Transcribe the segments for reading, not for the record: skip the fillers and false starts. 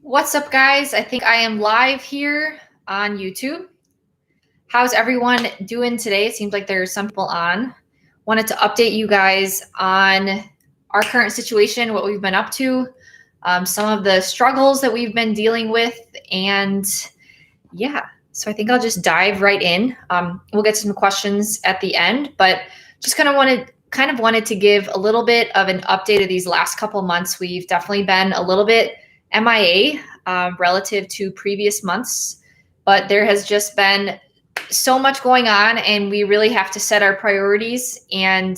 What's up, guys? I think I am live here on YouTube. How's everyone doing today? It seems like there's some people on. Wanted to update you guys on our current situation, what we've been up to, some of the struggles that we've been dealing with, and yeah. So I think I'll just dive right in. We'll get some questions at the end, but just kind of wanted to give a little bit of an update of these last couple months. We've definitely been a little bit MIA relative to previous months, but there has just been so much going on, and we really have to set our priorities. And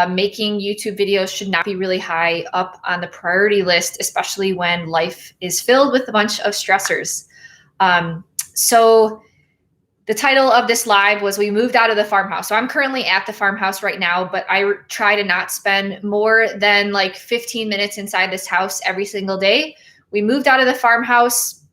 making YouTube videos should not be really high up on the priority list, especially when life is filled with a bunch of stressors. So the title of this live was We Moved Out of the Farmhouse. So I'm currently at the farmhouse right now, but I try to not spend more than like 15 minutes inside this house every single day. We moved out of the farmhouse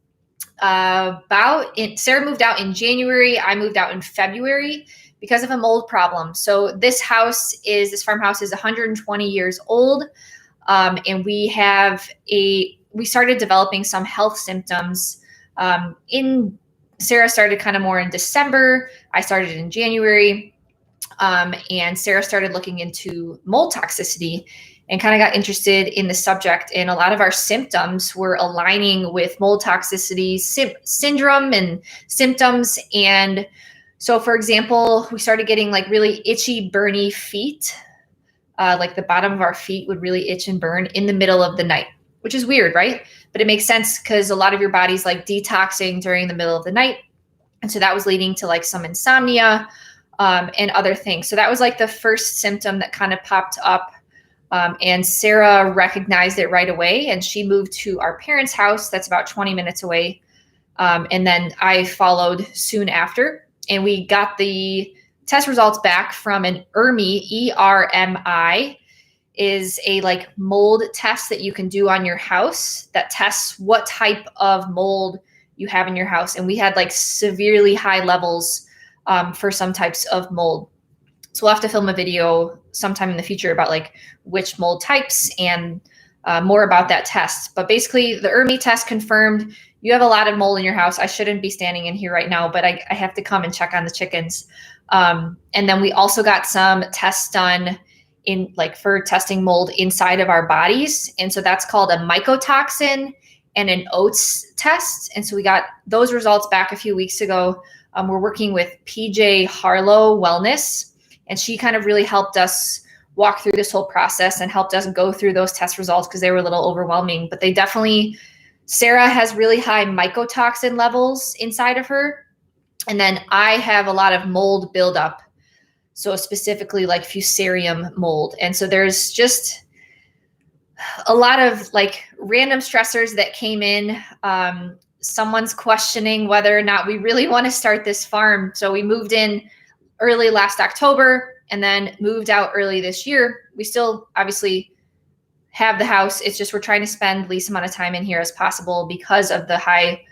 Sarah moved out in January. I moved out in February because of a mold problem. So this farmhouse is 120 years old. And we started developing some health symptoms Sarah started kind of more in December. I started in January. And Sarah started looking into mold toxicity and kind of got interested in the subject. And a lot of our symptoms were aligning with mold toxicity syndrome and symptoms. And so, for example, we started getting like really itchy, burny feet. Like the bottom of our feet would really itch and burn in the middle of the night, which is weird, right? But it makes sense because a lot of your body's like detoxing during the middle of the night. And so that was leading to like some insomnia and other things. So that was like the first symptom that kind of popped up. And Sarah recognized it right away, and she moved to our parents' house that's about 20 minutes away. And then I followed soon after, and we got the test results back from an ERMI, E-R-M-I, is a like mold test that you can do on your house that tests what type of mold you have in your house. And we had like severely high levels for some types of mold. So we'll have to film a video sometime in the future about like which mold types and more about that test. But basically the ERMI test confirmed you have a lot of mold in your house. I shouldn't be standing in here right now, but I have to come and check on the chickens. And then we also got some tests done for testing mold inside of our bodies. And so that's called a mycotoxin and an oats test. And so we got those results back a few weeks ago. We're working with PJ Harlow Wellness, and she kind of really helped us walk through this whole process and helped us go through those test results because they were a little overwhelming. But Sarah has really high mycotoxin levels inside of her. And then I have a lot of mold buildup. So specifically like fusarium mold. And so there's just a lot of like random stressors that came in. Someone's questioning whether or not we really want to start this farm. So we moved in early last October and then moved out early this year. We still obviously have the house. It's just we're trying to spend the least amount of time in here as possible because of the high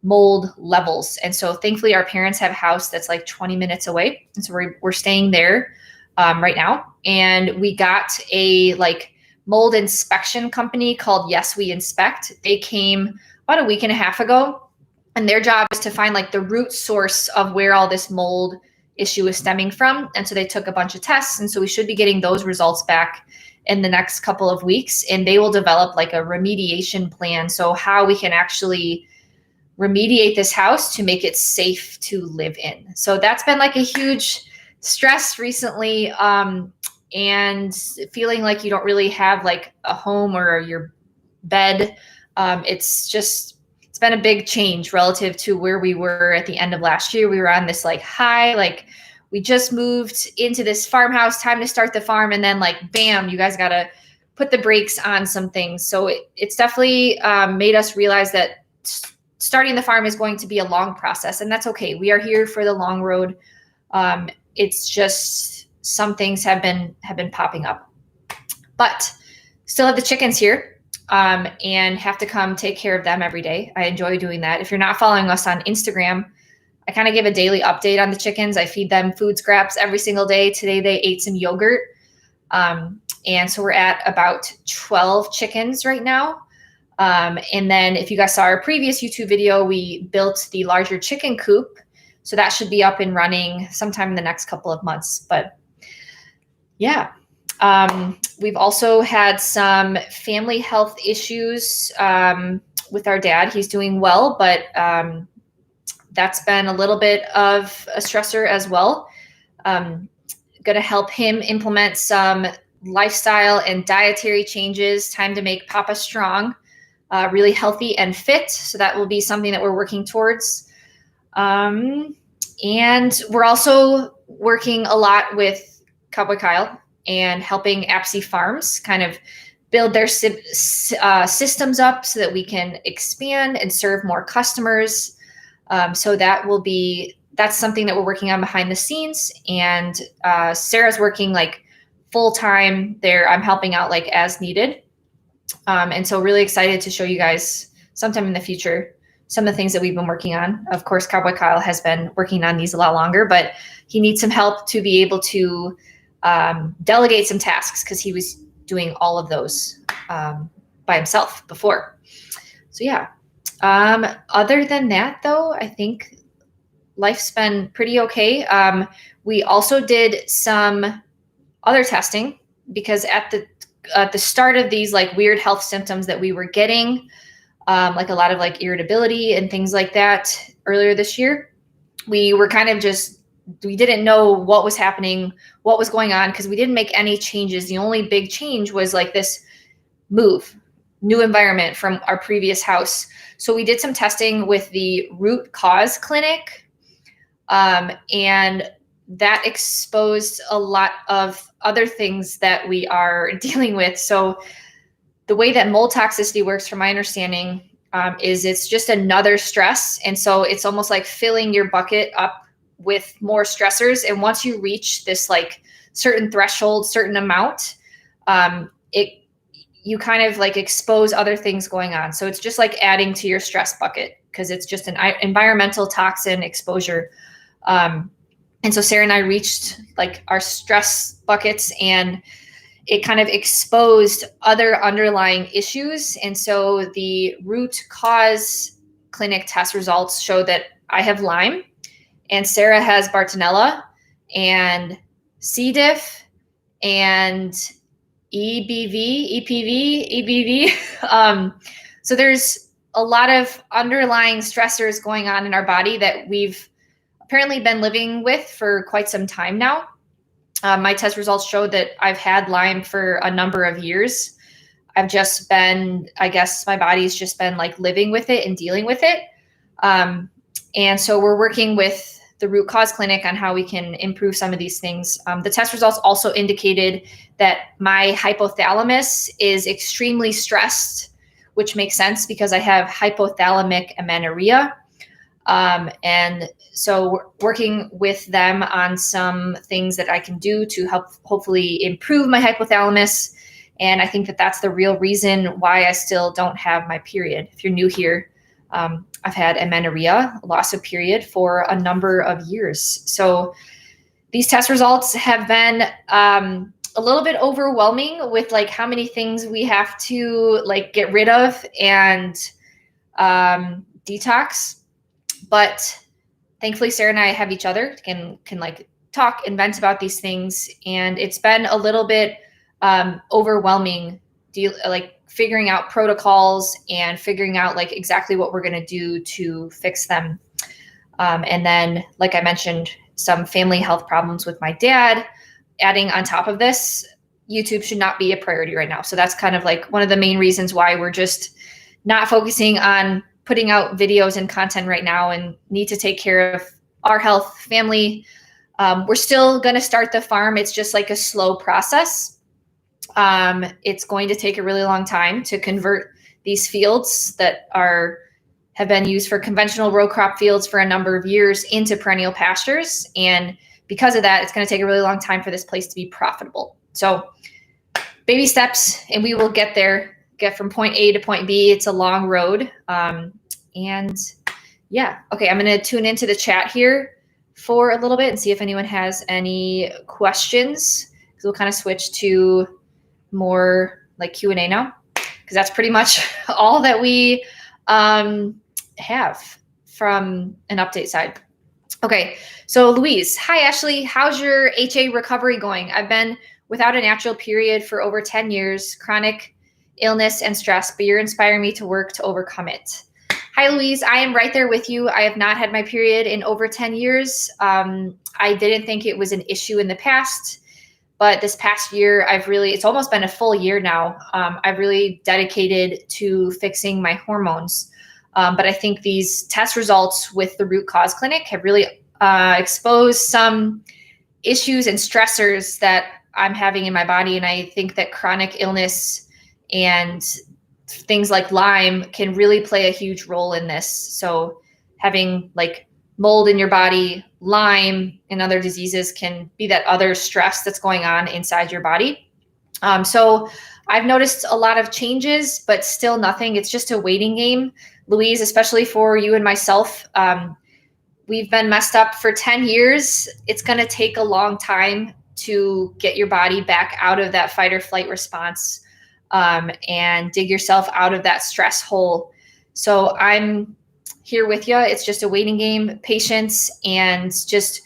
mold levels. And so thankfully our parents have a house that's like 20 minutes away. And so we're staying there right now. And we got a like mold inspection company called Yes We Inspect. They came about a week and a half ago, and their job is to find like the root source of where all this mold issue is stemming from. And so they took a bunch of tests. And so we should be getting those results back in the next couple of weeks, and they will develop like a remediation plan. So how we can actually remediate this house to make it safe to live in. So that's been like a huge stress recently, and feeling like you don't really have like a home or your bed. It's been a big change relative to where we were at the end of last year. We were on this like high, like we just moved into this farmhouse, time to start the farm. And then like, bam, you guys got to put the brakes on some things. So it's definitely made us realize that starting the farm is going to be a long process, and that's okay. We are here for the long road. It's just some things have been popping up, but still have the chickens here and have to come take care of them every day. I enjoy doing that. If you're not following us on Instagram, I kind of give a daily update on the chickens. I feed them food scraps every single day. Today they ate some yogurt. And so we're at about 12 chickens right now. And then if you guys saw our previous YouTube video, we built the larger chicken coop. So that should be up and running sometime in the next couple of months. But yeah, we've also had some family health issues with our dad. He's doing well, but that's been a little bit of a stressor as well. Going to help him implement some lifestyle and dietary changes. Time to make Papa strong, really healthy and fit. So that will be something that we're working towards. And we're also working a lot with Cowboy Kyle and helping Apsey Farms kind of build their systems up so that we can expand and serve more customers. So that's something that we're working on behind the scenes. And Sarah's working like full time there. I'm helping out like as needed. And so really excited to show you guys sometime in the future some of the things that we've been working on. Of course, Cowboy Kyle has been working on these a lot longer, but he needs some help to be able to delegate some tasks because he was doing all of those by himself before. So yeah. Other than that, though, I think life's been pretty okay. We also did some other testing because at the start of these like weird health symptoms that we were getting, like a lot of like irritability and things like that earlier this year, we were kind of we didn't know what was happening, what was going on, because we didn't make any changes. The only big change was like this new environment from our previous house. So we did some testing with the root cause clinic, and that exposed a lot of other things that we are dealing with. So the way that mold toxicity works, from my understanding, is it's just another stress. And so it's almost like filling your bucket up with more stressors. And once you reach this like certain threshold, certain amount, you kind of like expose other things going on. So it's just like adding to your stress bucket because it's just an environmental toxin exposure. And so Sarah and I reached like our stress buckets, and it kind of exposed other underlying issues. And so the root cause clinic test results show that I have Lyme and Sarah has Bartonella and C. diff and EBV. So there's a lot of underlying stressors going on in our body that we've apparently been living with for quite some time now. My test results showed that I've had Lyme for a number of years. I've just been, I guess my body's just been like living with it and dealing with it. And so we're working with the root cause clinic on how we can improve some of these things. The test results also indicated that my hypothalamus is extremely stressed, which makes sense because I have hypothalamic amenorrhea. And so we're working with them on some things that I can do to help hopefully improve my hypothalamus. And I think that that's the real reason why I still don't have my period. If you're new here, I've had amenorrhea, loss of period, for a number of years. So these test results have been a little bit overwhelming with like how many things we have to like get rid of and detox. But thankfully, Sarah and I have each other, can like talk and vent about these things. And it's been a little bit overwhelming, like figuring out protocols and figuring out like exactly what we're going to do to fix them. And then, like I mentioned, some family health problems with my dad. Adding on top of this, YouTube should not be a priority right now. So that's kind of like one of the main reasons why we're just not focusing on putting out videos and content right now, and need to take care of our health, family. We're still going to start the farm. It's just like a slow process. It's going to take a really long time to convert these fields that have been used for conventional row crop fields for a number of years into perennial pastures. And because of that, it's going to take a really long time for this place to be profitable. So baby steps, and we will get there. Get from point A to point B. It's a long road. And yeah, okay, I'm going to tune into the chat here for a little bit and see if anyone has any questions. So we'll kind of switch to more like Q&A now. because that's pretty much all that we have from an update side. Okay, so Louise, hi Ashley, how's your HA recovery going? I've been without a natural period for over 10 years, chronic illness and stress, but you're inspiring me to work to overcome it. Hi Louise, I am right there with you. I have not had my period in over 10 years. I didn't think it was an issue in the past, but this past year, it's almost been a full year now. I've really dedicated to fixing my hormones. But I think these test results with the root cause clinic have really exposed some issues and stressors that I'm having in my body. And I think that chronic illness and things like Lyme can really play a huge role in this. So having like mold in your body, Lyme, and other diseases can be that other stress that's going on inside your body. So I've noticed a lot of changes, but still nothing. It's just a waiting game, Louise, especially for you and myself. We've been messed up for 10 years. It's going to take a long time to get your body back out of that fight or flight response and dig yourself out of that stress hole. So I'm here with you. It's just a waiting game, patience, and just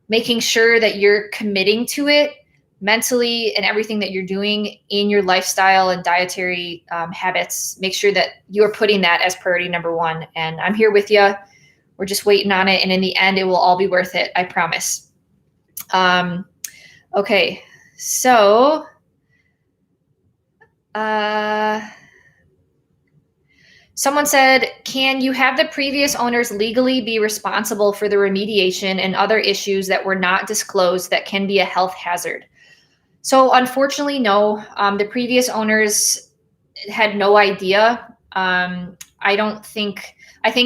making sure that you're committing to it mentally and everything that you're doing in your lifestyle and dietary habits. Make sure that you're putting that as priority number one. And I'm here with you. We're just waiting on it. And in the end, it will all be worth it. I promise. Okay. So, someone said, can you have the previous owners legally be responsible for the remediation and other issues that were not disclosed that can be a health hazard? So unfortunately, no. The previous owners had no idea. I think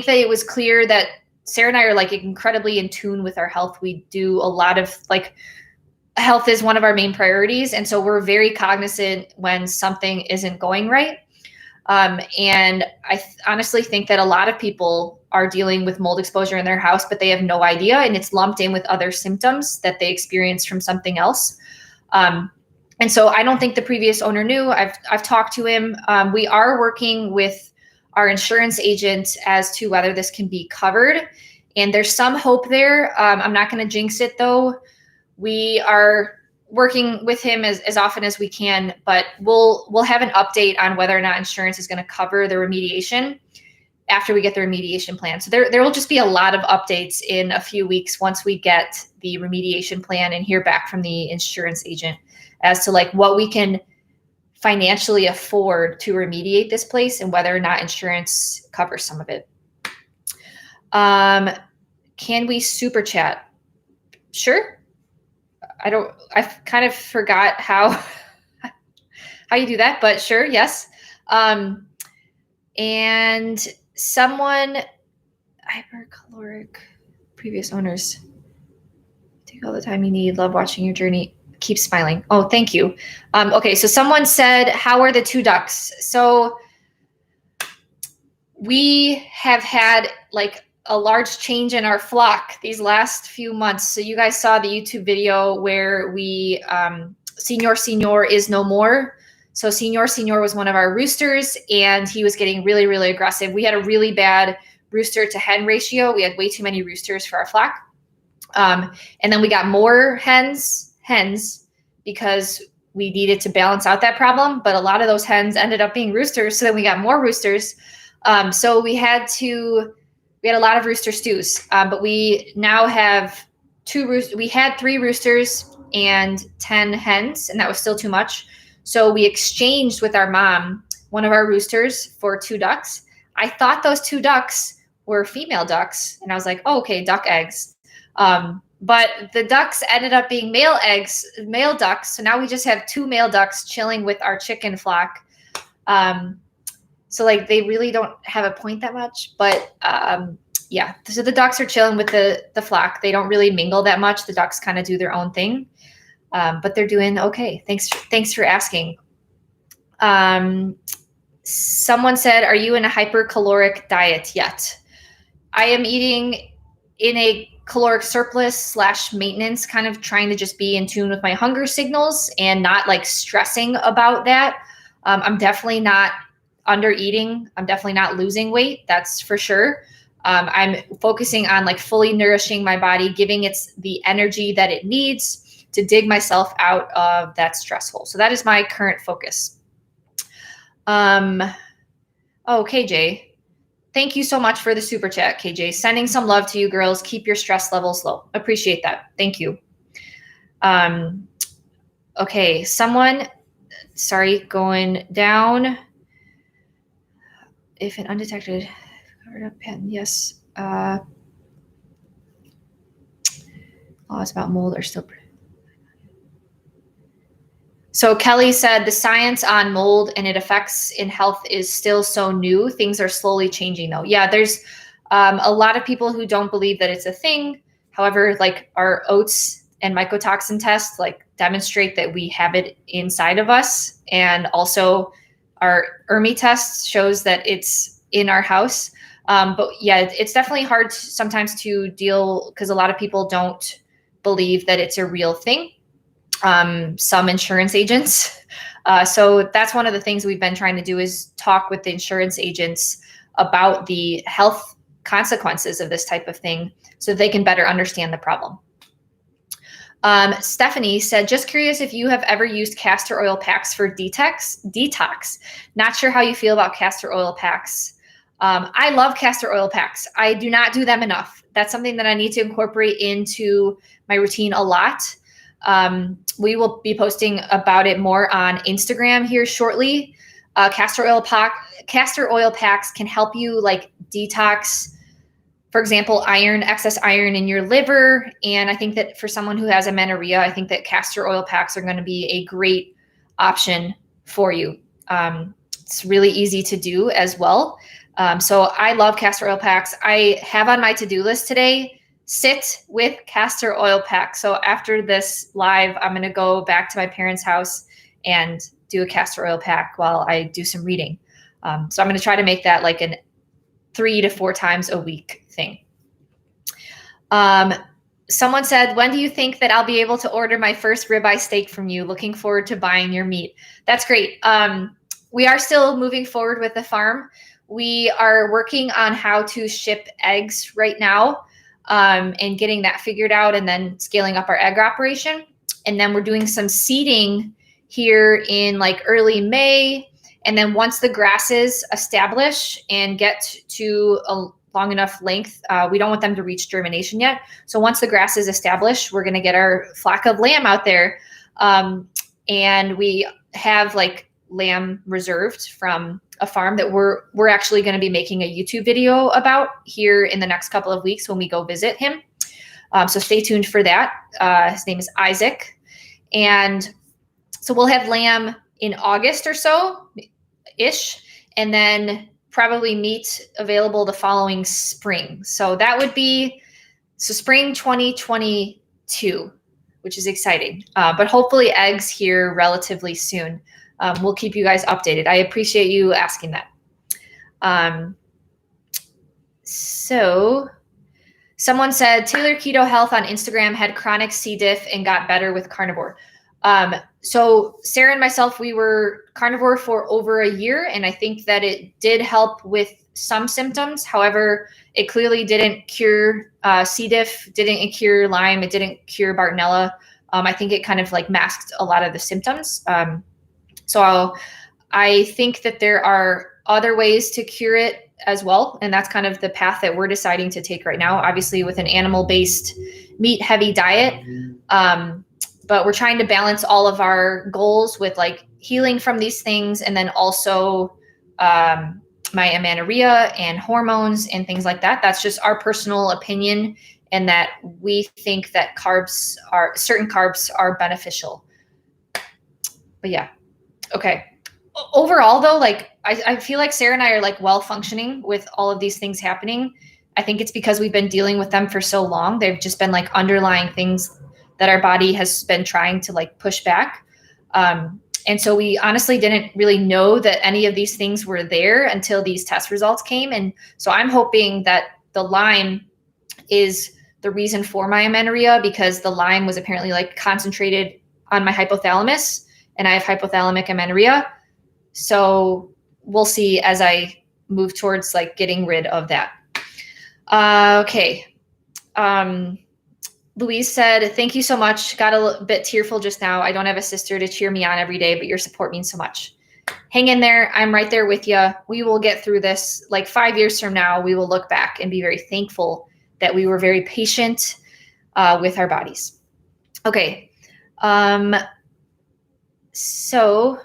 that it was clear that Sarah and I are like incredibly in tune with our health. We do a lot of health is one of our main priorities. And so we're very cognizant when something isn't going right. And I honestly think that a lot of people are dealing with mold exposure in their house, but they have no idea. And it's lumped in with other symptoms that they experienced from something else. And so I don't think the previous owner knew. I've talked to him. We are working with our insurance agent as to whether this can be covered. And there's some hope there. I'm not going to jinx it though. We are working with him as often as we can, but we'll have an update on whether or not insurance is going to cover the remediation after we get the remediation plan. So there will just be a lot of updates in a few weeks once we get the remediation plan and hear back from the insurance agent as to what we can financially afford to remediate this place and whether or not insurance covers some of it. Can we super chat? Sure. I kind of forgot how you do that, but sure. Yes. And someone, hypercaloric previous owners, take all the time you need. Love watching your journey. Keep smiling. Oh, thank you. Okay. So someone said, how are the 2 ducks? So we have had a large change in our flock these last few months. So you guys saw the YouTube video where we, Senor is no more. So Senor was one of our roosters and he was getting really, really aggressive. We had a really bad rooster to hen ratio. We had way too many roosters for our flock. And then we got more hens because we needed to balance out that problem. But a lot of those hens ended up being roosters. So then we got more roosters. So we had a lot of rooster stews, but we now have 2 roosters. We had 3 roosters and 10 hens, and that was still too much. So we exchanged with our mom one of our roosters for 2 ducks. I thought those 2 ducks were female ducks, and I was like, oh, okay, duck eggs. But the ducks ended up being male ducks. So now we just have 2 male ducks chilling with our chicken flock. So they really don't have a point that much, but yeah. So the ducks are chilling with the flock. They don't really mingle that much. The ducks kind of do their own thing, but they're doing okay. Thanks for asking. Someone said, are you in a hypercaloric diet yet? I am eating in a caloric surplus / maintenance, kind of trying to just be in tune with my hunger signals and not stressing about that. I'm definitely not under eating. I'm definitely not losing weight. That's for sure. I'm focusing on like fully nourishing my body, giving it the energy that it needs to dig myself out of that stress hole. So that is my current focus. Oh, KJ. Thank you so much for the super chat, KJ. Sending some love to you girls. Keep your stress levels low. Appreciate that. Thank you. Okay, going down. If an undetected pen, yes. Laws about mold are still. So Kelly said the science on mold and its effects in health is still so new. Things are slowly changing though. Yeah, there's a lot of people who don't believe that it's a thing. However, like our oats and mycotoxin tests like demonstrate that we have it inside of us. And also our ERMI test shows that it's in our house. But yeah, it's definitely hard sometimes to deal because a lot of people don't believe that it's a real thing. Some insurance agents. So that's one of the things we've been trying to do is talk with the insurance agents about the health consequences of this type of thing so they can better understand the problem. Stephanie said, just curious if you have ever used castor oil packs for detox. Not sure how you feel about castor oil packs. I love castor oil packs. I do not do them enough. That's something that I need to incorporate into my routine a lot. We will be posting about it more on Instagram here shortly. Castor oil packs can help you like detox, for example, excess iron in your liver. And I think that for someone who has amenorrhea, I think that castor oil packs are going to be a great option for you. It's really easy to do as well. So I love castor oil packs. I have on my to-do list today, sit with castor oil pack. So after this live, I'm going to go back to my parents' house and do a castor oil pack while I do some reading. So I'm going to try to make that like an 3 to 4 times a week thing. Someone said, when do you think that I'll be able to order my first ribeye steak from you? Looking forward to buying your meat. That's great. We are still moving forward with the farm. We are working on how to ship eggs right now. And getting that figured out and then scaling up our egg operation. And then we're doing some seeding here in like early May. And then once the grasses establish and get to a long enough length, we don't want them to reach germination yet. So once the grass is established, we're going to get our flock of lamb out there. And we have like lamb reserved from a farm that we're actually going to be making a YouTube video about here in the next couple of weeks when we go visit him. So stay tuned for that. His name is Isaac. And so we'll have lamb in August or so ish, and then probably meat available the following spring. So that would be spring 2022, which is exciting. But hopefully eggs here relatively soon. We'll keep you guys updated. I appreciate you asking that. So someone said Taylor Keto Health on Instagram had chronic C. diff and got better with carnivore. So Sarah and myself, we were carnivore for over a year, and I think that it did help with some symptoms. However, it clearly didn't cure C. diff, didn't cure Lyme, it didn't cure Bartonella. I think it kind of like masked a lot of the symptoms. So I think that there are other ways to cure it as well. And that's kind of the path that we're deciding to take right now, obviously with an animal-based meat-heavy diet. But we're trying to balance all of our goals with like healing from these things. And then also my amenorrhea and hormones and things like that. That's just our personal opinion. And that we think that certain carbs are beneficial. But yeah. Okay. Overall, though, like I feel like Sarah and I are like well functioning with all of these things happening. I think it's because we've been dealing with them for so long. They've just been like underlying things that our body has been trying to like push back. And so we honestly didn't really know that any of these things were there until these test results came. And so I'm hoping that the Lyme is the reason for my amenorrhea, because the Lyme was apparently like concentrated on my hypothalamus, and I have hypothalamic amenorrhea. So we'll see as I move towards like getting rid of that. Okay. Louise said, thank you so much. Got a bit tearful just now. I don't have a sister to cheer me on every day, but your support means so much. Hang in there. I'm right there with you. We will get through this. Like 5 years from now, we will look back and be very thankful that we were very patient with our bodies. Okay. So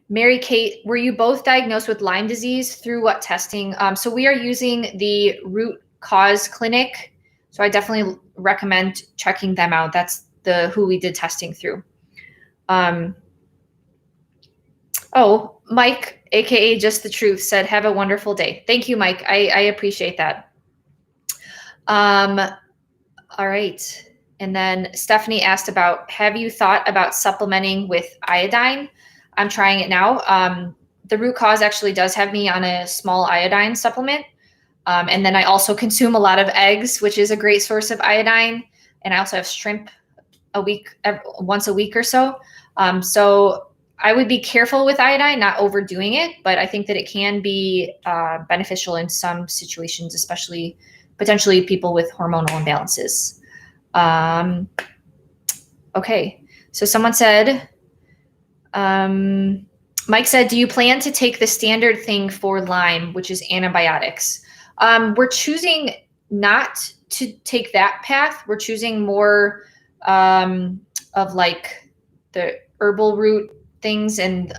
Mary Kate, were you both diagnosed with Lyme disease? Through what testing? So we are using the Root Cause Clinic. So I definitely recommend checking them out. That's who we did testing through. Oh, Mike, AKA Just the Truth, said, have a wonderful day. Thank you, Mike. I appreciate that. All right. And then Stephanie asked about, have you thought about supplementing with iodine? I'm trying it now. The Root Cause actually does have me on a small iodine supplement. And then I also consume a lot of eggs, which is a great source of iodine. And I also have shrimp once a week or so. So I would be careful with iodine, not overdoing it, but I think that it can be beneficial in some situations, especially potentially people with hormonal imbalances. Okay, so someone said, Mike said, do you plan to take the standard thing for Lyme, which is antibiotics? We're choosing not to take that path. We're choosing more of like the herbal root things, and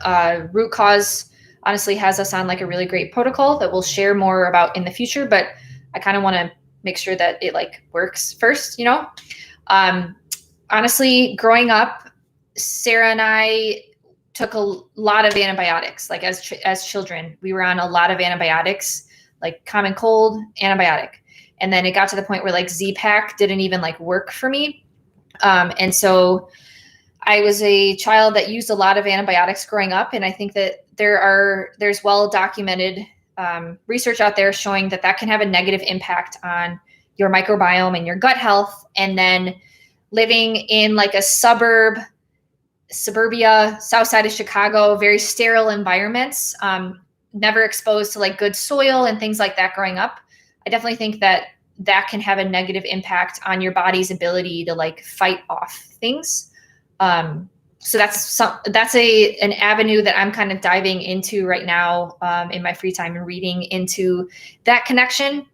Root Cause honestly has us on like a really great protocol that we'll share more about in the future, but I kind of want to make sure that it like works first, you know? Honestly, growing up, Sarah and I took a lot of antibiotics. Like as children, we were on a lot of antibiotics, like common cold, antibiotic. And then it got to the point where like Z-Pak didn't even like work for me. And so I was a child that used a lot of antibiotics growing up. And I think that there's well-documented research out there showing that that can have a negative impact on your microbiome and your gut health. And then living in like a suburbia, south side of Chicago, very sterile environments, never exposed to like good soil and things like that growing up. I definitely think that that can have a negative impact on your body's ability to like fight off things. So that's an avenue that I'm kind of diving into right now in my free time and reading into that connection.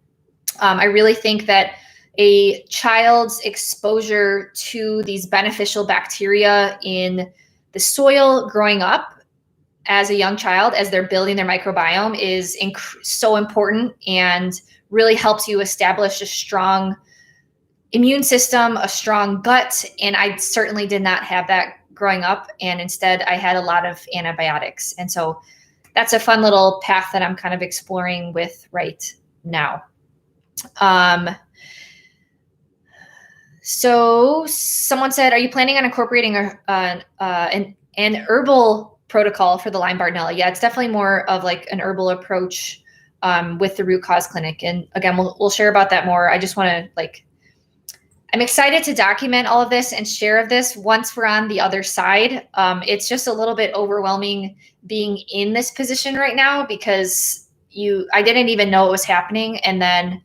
I really think that a child's exposure to these beneficial bacteria in the soil growing up as a young child, as they're building their microbiome, is so important and really helps you establish a strong immune system, a strong gut. And I certainly did not have that growing up. And instead I had a lot of antibiotics. And so that's a fun little path that I'm kind of exploring with right now. So someone said, are you planning on incorporating an herbal protocol for the Lyme-Bartonella? Yeah, it's definitely more of like an herbal approach with the Root Cause Clinic. And again, we'll share about that more. I just want to I'm excited to document all of this and share of this once we're on the other side. It's just a little bit overwhelming being in this position right now because I didn't even know it was happening. And then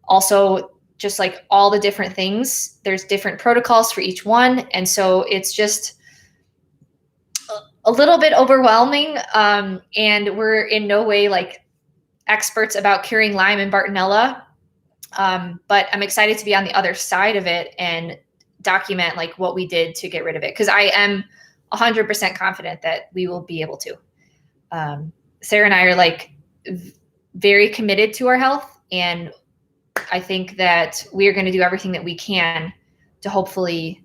also just like all the different things, there's different protocols for each one. And so it's just a little bit overwhelming. And we're in no way like experts about curing Lyme and Bartonella. But I'm excited to be on the other side of it and document like what we did to get rid of it. Cause I am 100% confident that we will be able to. Sarah and I are like very committed to our health. And I think that we are going to do everything that we can to hopefully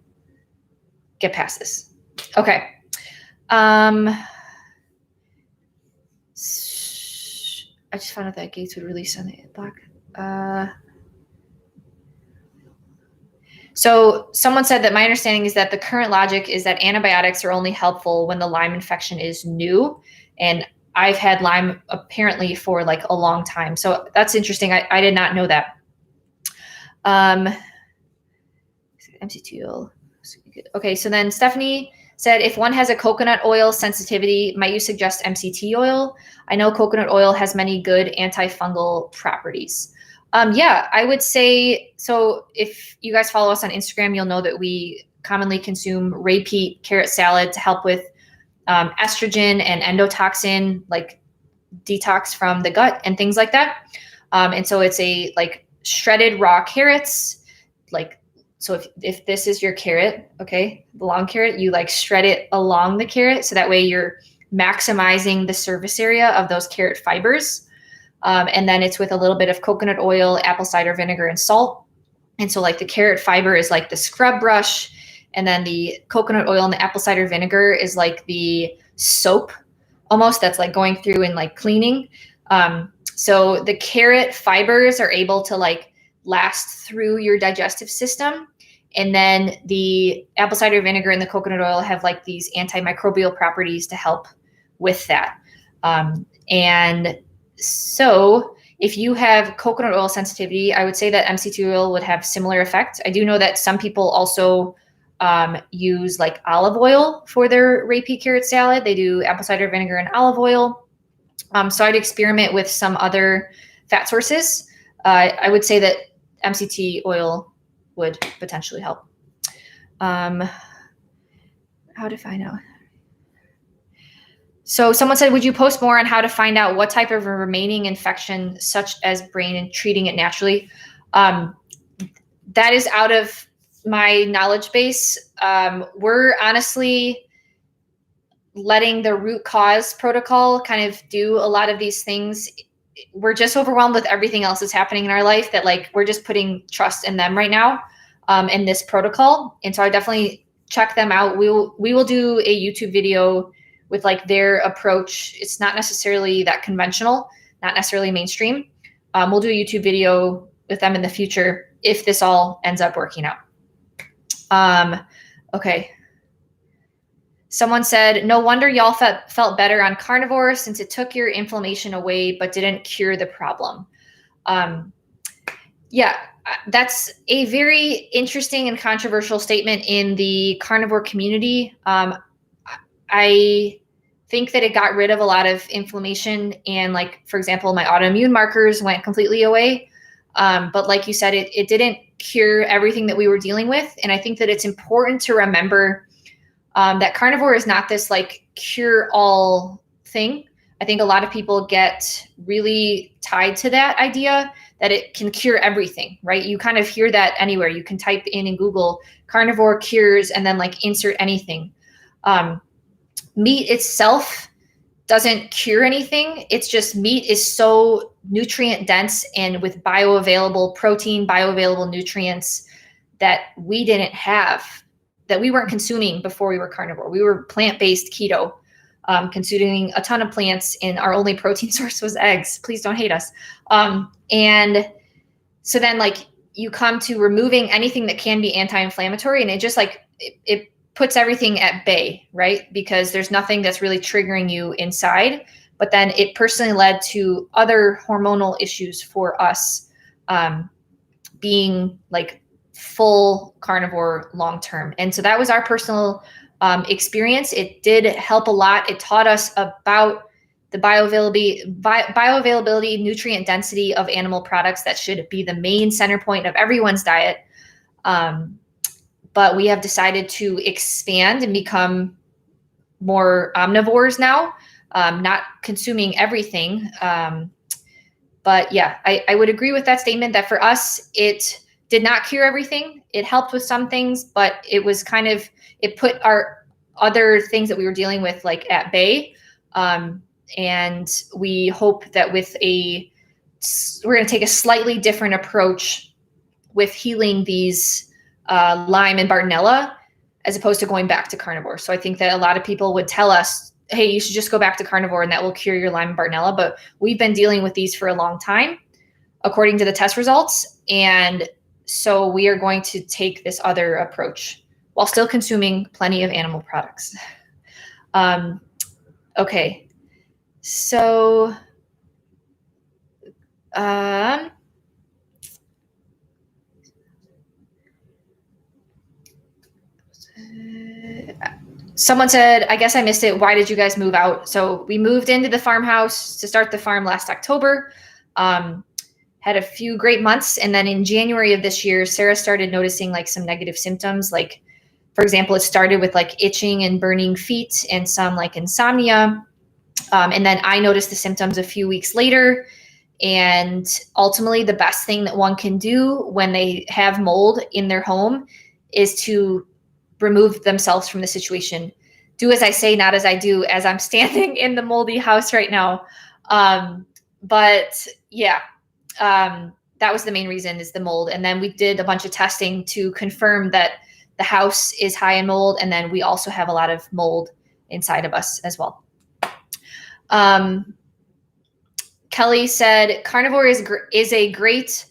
get past this. Okay. I just found out that Gates would release on the block. So someone said that my understanding is that the current logic is that antibiotics are only helpful when the Lyme infection is new. And I've had Lyme apparently for like a long time. So that's interesting. I did not know that. MC2. Okay, so then Stephanie said, if one has a coconut oil sensitivity, might you suggest MCT oil? I know coconut oil has many good antifungal properties. Yeah, I would say, so if you guys follow us on Instagram, you'll know that we commonly consume ray peat carrot salad to help with estrogen and endotoxin, like detox from the gut and things like that. And so it's a like shredded raw carrots, like, so if this is your carrot, okay, the long carrot, you like shred it along the carrot. So that way you're maximizing the surface area of those carrot fibers. And then it's with a little bit of coconut oil, apple cider vinegar, and salt. And so like the carrot fiber is like the scrub brush. And then the coconut oil and the apple cider vinegar is like the soap almost that's like going through and like cleaning. So the carrot fibers are able to like last through your digestive system. And then the apple cider vinegar and the coconut oil have like these antimicrobial properties to help with that. And so if you have coconut oil sensitivity, I would say that MCT oil would have similar effect. I do know that some people also use like olive oil for their ray peat carrot salad. They do apple cider vinegar and olive oil. So I'd experiment with some other fat sources. I would say that MCT oil would potentially help. How to find out? So someone said, would you post more on how to find out what type of a remaining infection, such as brain, and treating it naturally? That is out of my knowledge base. We're honestly letting the root cause protocol kind of do a lot of these things. We're just overwhelmed with everything else that's happening in our life that like we're just putting trust in them right now, in this protocol. And so I definitely check them out. We will do a YouTube video with like their approach. It's not necessarily that conventional, not necessarily mainstream. We'll do a YouTube video with them in the future if this all ends up working out. Okay. Someone said, no wonder y'all felt better on carnivore since it took your inflammation away but didn't cure the problem. Yeah, that's a very interesting and controversial statement in the carnivore community. I think that it got rid of a lot of inflammation, and like, for example, my autoimmune markers went completely away. But like you said, it didn't cure everything that we were dealing with. And I think that it's important to remember that carnivore is not this like cure all thing. I think a lot of people get really tied to that idea that it can cure everything, right? You kind of hear that anywhere. You can type in Google carnivore cures and then like insert anything. Meat itself doesn't cure anything. It's just meat is so nutrient dense and with bioavailable protein, bioavailable nutrients that we didn't have, that we weren't consuming before we were carnivore. We were plant-based keto, consuming a ton of plants, and our only protein source was eggs. Please don't hate us. And so then like you come to removing anything that can be anti-inflammatory, and it just like, it puts everything at bay, right? Because there's nothing that's really triggering you inside. But then it personally led to other hormonal issues for us, being like full carnivore long-term. And so that was our personal experience. It did help a lot. It taught us about the bioavailability, nutrient density of animal products that should be the main center point of everyone's diet. But we have decided to expand and become more omnivores now, not consuming everything. But yeah, I would agree with that statement that for us, it did not cure everything. It helped with some things, but it was kind of, it put our other things that we were dealing with like at bay. And we hope that we're going to take a slightly different approach with healing these Lyme and Bartonella, as opposed to going back to carnivore. So I think that a lot of people would tell us, hey, you should just go back to carnivore and that will cure your Lyme and Bartonella. But we've been dealing with these for a long time, according to the test results. And so we are going to take this other approach while still consuming plenty of animal products. Okay. So, Someone said, I guess I missed it. Why did you guys move out? So we moved into the farmhouse to start the farm last October. Had a few great months. And then in January of this year, Sarah started noticing like some negative symptoms. Like, for example, it started with like itching and burning feet and some like insomnia. And then I noticed the symptoms a few weeks later. And ultimately, the best thing that one can do when they have mold in their home is to remove themselves from the situation. Do as I say, not as I do, as I'm standing in the moldy house right now. But yeah, that was the main reason, is the mold. And then we did a bunch of testing to confirm that the house is high in mold. And then we also have a lot of mold inside of us as well. Kelly said, carnivore is a great,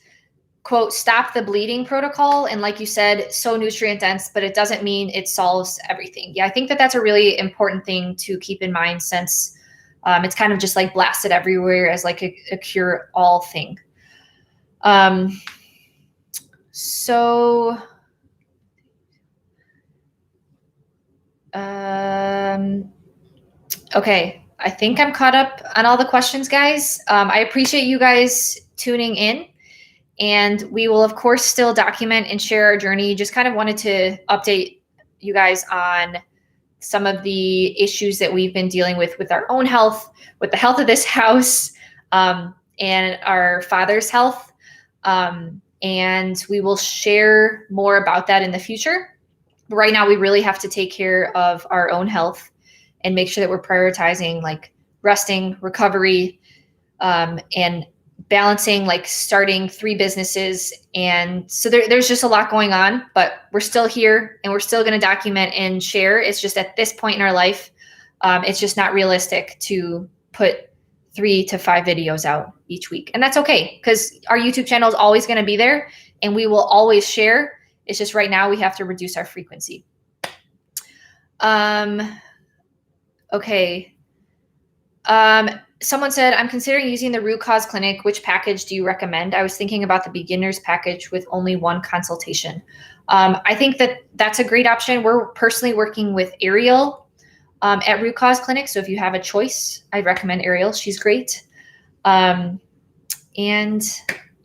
quote, stop the bleeding protocol. And like you said, so nutrient dense, but it doesn't mean it solves everything. Yeah, I think that that's a really important thing to keep in mind, since it's kind of just like blasted everywhere as like a cure all thing. Okay. I think I'm caught up on all the questions, guys. I appreciate you guys tuning in, and we will of course still document and share our journey. Just kind of wanted to update you guys on some of the issues that we've been dealing with our own health, with the health of this house, and our father's health. And we will share more about that in the future. But right now, we really have to take care of our own health and make sure that we're prioritizing like resting, recovery, and balancing, like starting 3 businesses. And so there's just a lot going on, but we're still here and we're still going to document and share. It's just at this point in our life, it's just not realistic to put 3 to 5 videos out each week. And that's okay, because our YouTube channel is always going to be there and we will always share. It's just right now we have to reduce our frequency. Okay. Someone said, I'm considering using the root cause clinic. Which package do you recommend? I was thinking about the beginner's package with only 1 consultation. I think that that's a great option. We're personally working with Ariel at Root Cause Clinic. So if you have a choice, I'd recommend Ariel. She's great. And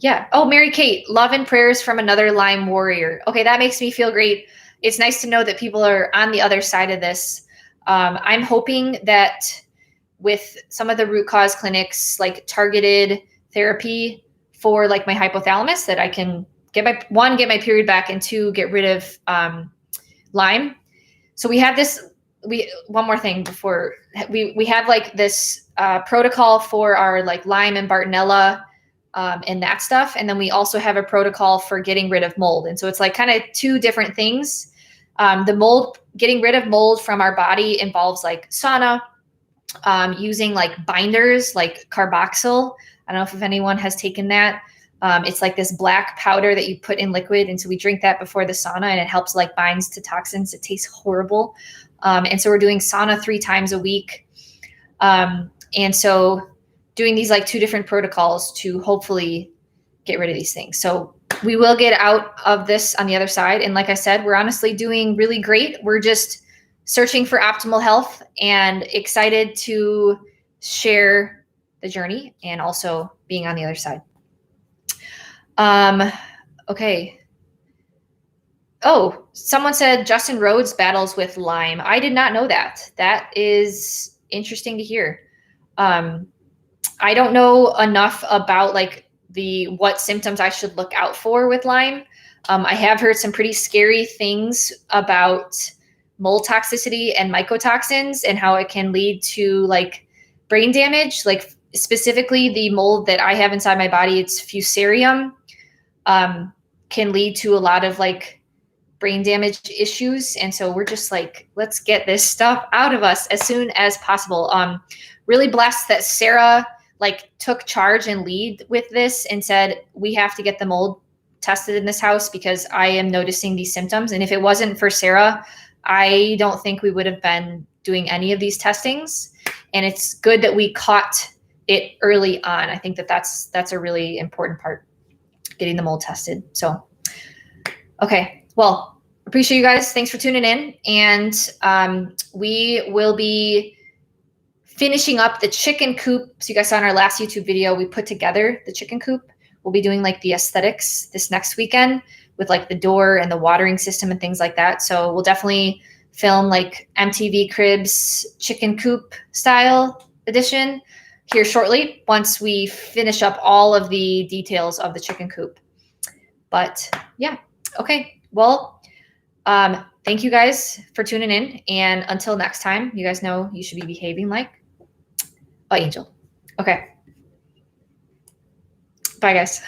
yeah. Oh, Mary Kate, love and prayers from another Lyme warrior. Okay, that makes me feel great. It's nice to know that people are on the other side of this. I'm hoping that with some of the root cause clinics, like targeted therapy for like my hypothalamus, that I can get my period back, and 2, get rid of Lyme. So we have this, one more thing before we have like this protocol for our like Lyme and Bartonella and that stuff. And then we also have a protocol for getting rid of mold. And so it's like kind of 2 different things. The mold, getting rid of mold from our body involves like sauna, using like binders, like carboxyl. I don't know if anyone has taken that. It's like this black powder that you put in liquid. And so we drink that before the sauna, and it helps like binds to toxins. It tastes horrible. And so we're doing sauna 3 times a week. And so doing these like 2 different protocols to hopefully get rid of these things. So we will get out of this on the other side. And like I said, we're honestly doing really great. We're just searching for optimal health and excited to share the journey and also being on the other side. Okay. Oh, someone said Justin Rhodes battles with Lyme. I did not know that. That is interesting to hear. I don't know enough about like what symptoms I should look out for with Lyme. I have heard some pretty scary things about mold toxicity and mycotoxins and how it can lead to like brain damage. Like specifically the mold that I have inside my body, it's Fusarium, can lead to a lot of like brain damage issues. And so we're just like, let's get this stuff out of us as soon as possible. Really blessed that Sarah like took charge and lead with this and said, we have to get the mold tested in this house because I am noticing these symptoms. And if it wasn't for Sarah, I don't think we would have been doing any of these testings. And it's good that we caught it early on. I think that that's a really important part, getting the mold tested. So, okay. Well, appreciate you guys. Thanks for tuning in. And we will be finishing up the chicken coop. So you guys saw in our last YouTube video, we put together the chicken coop. We'll be doing like the aesthetics this next weekend with like the door and the watering system and things like that. So we'll definitely film like MTV Cribs chicken coop style edition here shortly once we finish up all of the details of the chicken coop. But yeah, okay. Well, thank you guys for tuning in. And until next time, you guys know you should be behaving like an angel. Okay. Bye, guys.